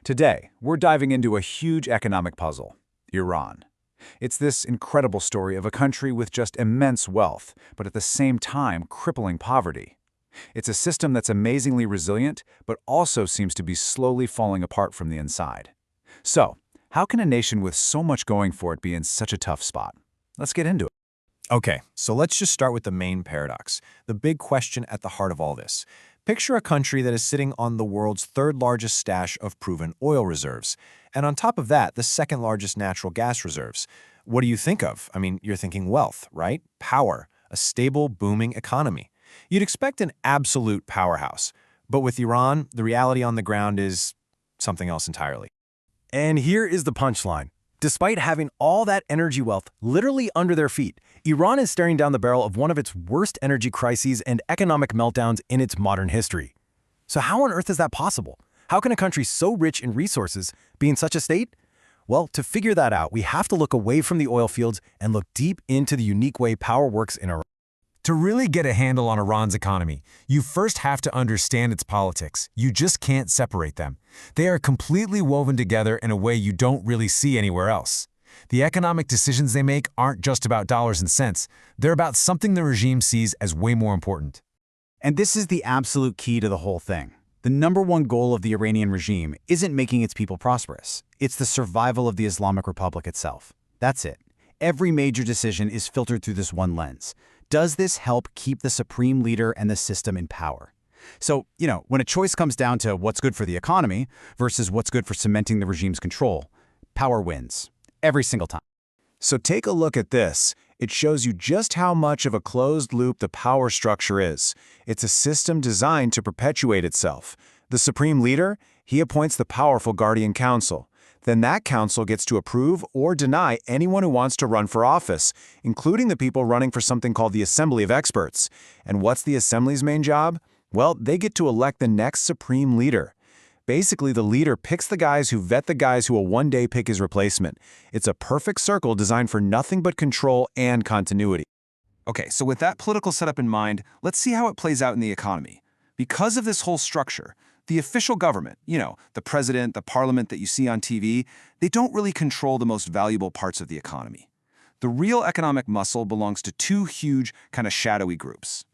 Today, we're diving into a huge economic puzzle, Iran. It's this incredible story of a country with just immense wealth, but at the same time crippling poverty. It's a system that's amazingly resilient, but also seems to be slowly falling apart from the inside. So, how can a nation with so much going for it be in such a tough spot? Let's get into it. Okay, so let's just start with the main paradox, the big question at the heart of all this. Picture a country that is sitting on the world's third largest stash of proven oil reserves, and on top of that, the second largest natural gas reserves. What do you think of? I mean, you're thinking wealth, right? Power, a stable, booming economy. You'd expect an absolute powerhouse, but with Iran, the reality on the ground is something else entirely. And here is the punchline. Despite having all that energy wealth literally under their feet, Iran is staring down the barrel of one of its worst energy crises and economic meltdowns in its modern history. So how on earth is that possible? How can a country so rich in resources be in such a state? Well, to figure that out, we have to look away from the oil fields and look deep into the unique way power works in Iran. To really get a handle on Iran's economy, you first have to understand its politics. You just can't separate them. They are completely woven together in a way you don't really see anywhere else. The economic decisions they make aren't just about dollars and cents. They're about something the regime sees as way more important. And this is the absolute key to the whole thing. The #1 goal of the Iranian regime isn't making its people prosperous. It's the survival of the Islamic Republic itself. That's it. Every major decision is filtered through this one lens. Does this help keep the supreme leader and the system in power? So, when a choice comes down to what's good for the economy versus what's good for cementing the regime's control, power wins. Every single time. So take a look at this. It shows you just how much of a closed loop the power structure is. It's a system designed to perpetuate itself. The supreme leader, he appoints the powerful guardian council. Then that council gets to approve or deny anyone who wants to run for office, including the people running for something called the Assembly of Experts. And what's the Assembly's main job? Well, they get to elect the next supreme leader. Basically, the leader picks the guys who vet the guys who will one day pick his replacement. It's a perfect circle designed for nothing but control and continuity. Okay, so with that political setup in mind, let's see how it plays out in the economy. Because of this whole structure, the official government, the president, the parliament that you see on TV, they don't really control the most valuable parts of the economy. The real economic muscle belongs to two huge, kind of shadowy groups.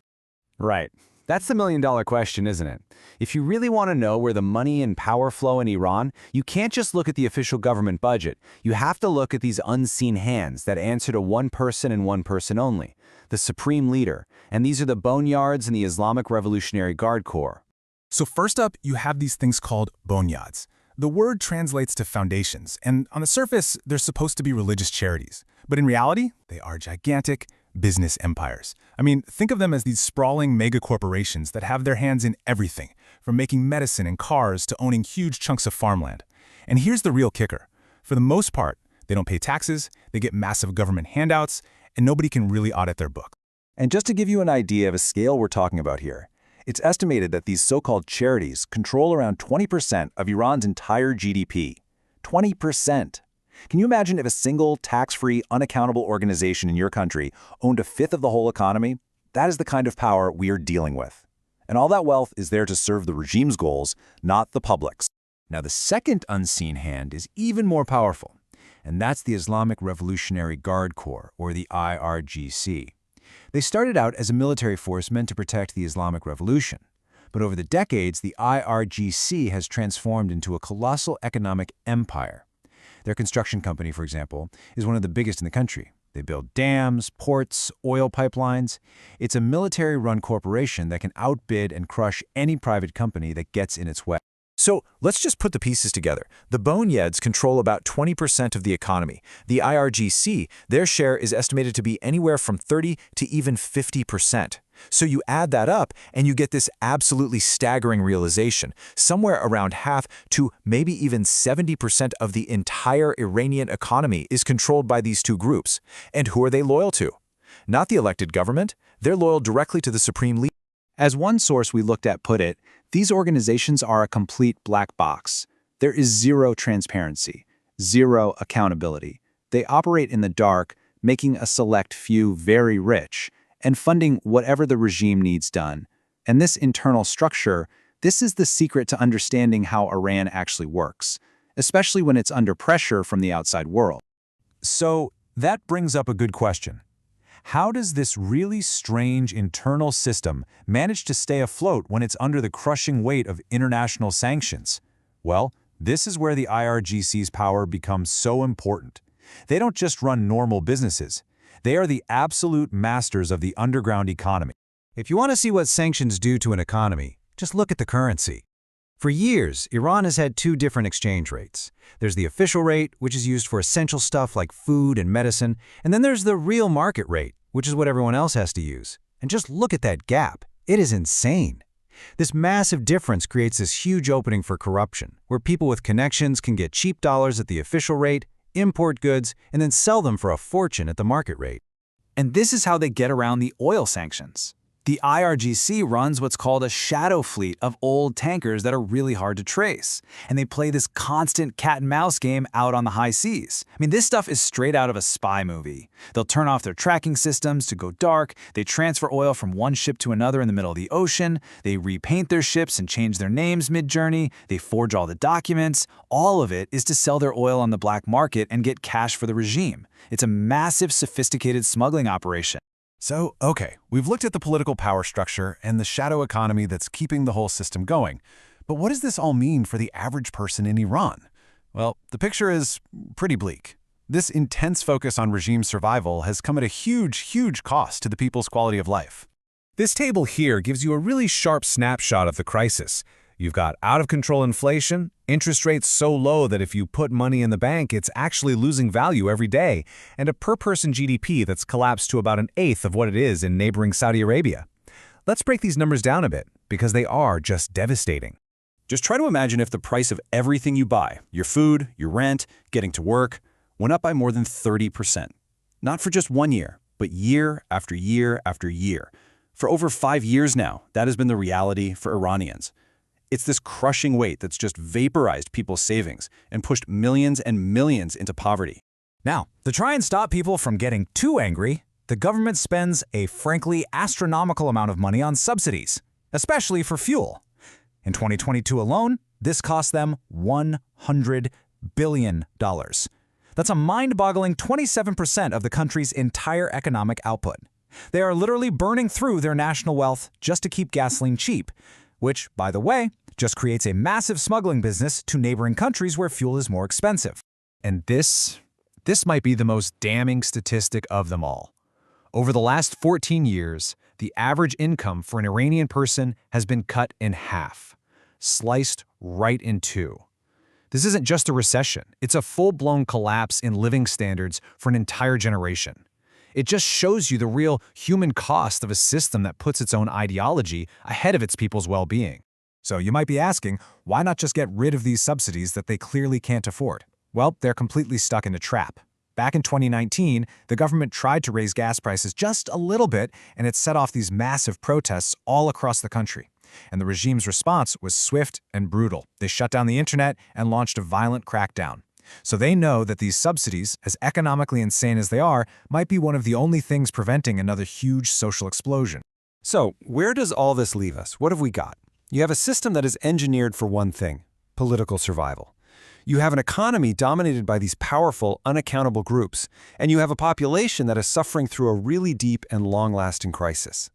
Right. That's the million-dollar question, isn't it? If you really want to know where the money and power flow in Iran, you can't just look at the official government budget. You have to look at these unseen hands that answer to one person and one person only, the supreme leader. And these are the Bonyads and the Islamic Revolutionary Guard Corps. So first up, you have these things called Bonyads. The word translates to foundations, and on the surface, they're supposed to be religious charities. But in reality, they are gigantic business empires. I mean, think of them as these sprawling mega corporations that have their hands in everything, from making medicine and cars to owning huge chunks of farmland. And here's the real kicker. For the most part, they don't pay taxes, they get massive government handouts, and nobody can really audit their book. And just to give you an idea of a scale we're talking about here, it's estimated that these so-called charities control around 20% of Iran's entire GDP. 20%. Can you imagine if a single, tax-free, unaccountable organization in your country owned a fifth of the whole economy? That is the kind of power we are dealing with. And all that wealth is there to serve the regime's goals, not the public's. Now, the second unseen hand is even more powerful, and that's the Islamic Revolutionary Guard Corps, or the IRGC. They started out as a military force meant to protect the Islamic Revolution. But over the decades, the IRGC has transformed into a colossal economic empire. Their construction company, for example, is one of the biggest in the country. They build dams, ports, oil pipelines. It's a military-run corporation that can outbid and crush any private company that gets in its way. So let's just put the pieces together. The Bonyads control about 20% of the economy. The IRGC, their share is estimated to be anywhere from 30 to even 50%. So you add that up and you get this absolutely staggering realization. Somewhere around half to maybe even 70% of the entire Iranian economy is controlled by these two groups. And who are they loyal to? Not the elected government. They're loyal directly to the supreme leader. As one source we looked at put it, these organizations are a complete black box. There is zero transparency, zero accountability. They operate in the dark, making a select few very rich, and funding whatever the regime needs done. And this internal structure, This is the secret to understanding how Iran actually works, especially when it's under pressure from the outside world. So that brings up a good question. How does this really strange internal system manage to stay afloat when it's under the crushing weight of international sanctions? Well, this is where the IRGC's power becomes so important. They don't just run normal businesses. They are the absolute masters of the underground economy. If you want to see what sanctions do to an economy, just look at the currency. For years, Iran has had two different exchange rates. There's the official rate, which is used for essential stuff like food and medicine, and then there's the real market rate, which is what everyone else has to use. And just look at that gap. It is insane. This massive difference creates this huge opening for corruption, where people with connections can get cheap dollars at the official rate, import goods, and then sell them for a fortune at the market rate. And this is how they get around the oil sanctions. The IRGC runs what's called a shadow fleet of old tankers that are really hard to trace. And they play this constant cat-and-mouse game out on the high seas. I mean, this stuff is straight out of a spy movie. They'll turn off their tracking systems to go dark, they transfer oil from one ship to another in the middle of the ocean, they repaint their ships and change their names mid-journey, they forge all the documents. All of it is to sell their oil on the black market and get cash for the regime. It's a massive, sophisticated smuggling operation. So, okay, we've looked at the political power structure and the shadow economy that's keeping the whole system going. But what does this all mean for the average person in Iran? Well, the picture is pretty bleak. This intense focus on regime survival has come at a huge cost to the people's quality of life. This table here gives you a really sharp snapshot of the crisis. You've got out-of-control inflation, interest rates so low that if you put money in the bank, it's actually losing value every day, and a per-person GDP that's collapsed to about 1/8 of what it is in neighboring Saudi Arabia. Let's break these numbers down a bit, because they are just devastating. Just try to imagine if the price of everything you buy, your food, your rent, getting to work, went up by more than 30%. Not for just 1 year, but year after year after year. For over 5 years now, that has been the reality for Iranians. It's this crushing weight that's just vaporized people's savings and pushed millions and millions into poverty. Now, to try and stop people from getting too angry, the government spends a frankly astronomical amount of money on subsidies, especially for fuel. In 2022 alone, this cost them $100 billion. That's a mind-boggling 27% of the country's entire economic output. They are literally burning through their national wealth just to keep gasoline cheap, which, by the way, just creates a massive smuggling business to neighboring countries where fuel is more expensive. And this might be the most damning statistic of them all. Over the last 14 years, the average income for an Iranian person has been cut in half, sliced right in two. This isn't just a recession, it's a full-blown collapse in living standards for an entire generation. It just shows you the real human cost of a system that puts its own ideology ahead of its people's well-being. So you might be asking, why not just get rid of these subsidies that they clearly can't afford? Well, they're completely stuck in a trap. Back in 2019, the government tried to raise gas prices just a little bit, and it set off these massive protests all across the country. And the regime's response was swift and brutal. They shut down the internet and launched a violent crackdown. So they know that these subsidies, as economically insane as they are, might be one of the only things preventing another huge social explosion. So, where does all this leave us? What have we got? You have a system that is engineered for one thing: political survival. You have an economy dominated by these powerful, unaccountable groups, and you have a population that is suffering through a really deep and long-lasting crisis.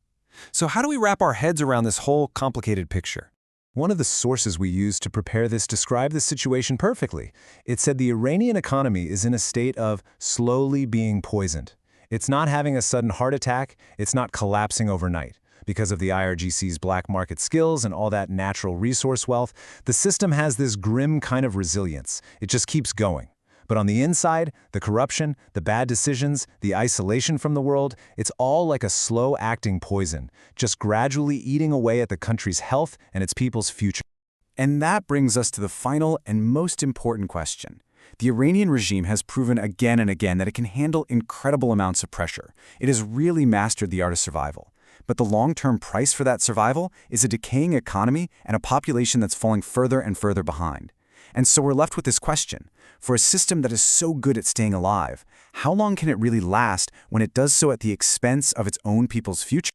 So how do we wrap our heads around this whole complicated picture? One of the sources we used to prepare this described the situation perfectly. It said the Iranian economy is in a state of slowly being poisoned. It's not having a sudden heart attack, it's not collapsing overnight. Because of the IRGC's black market skills and all that natural resource wealth, the system has this grim kind of resilience. It just keeps going. But on the inside, the corruption, the bad decisions, the isolation from the world, it's all like a slow-acting poison, just gradually eating away at the country's health and its people's future. And that brings us to the final and most important question. The Iranian regime has proven again and again that it can handle incredible amounts of pressure. It has really mastered the art of survival. But the long-term price for that survival is a decaying economy and a population that's falling further and further behind. And so we're left with this question. For a system that is so good at staying alive, how long can it really last when it does so at the expense of its own people's future?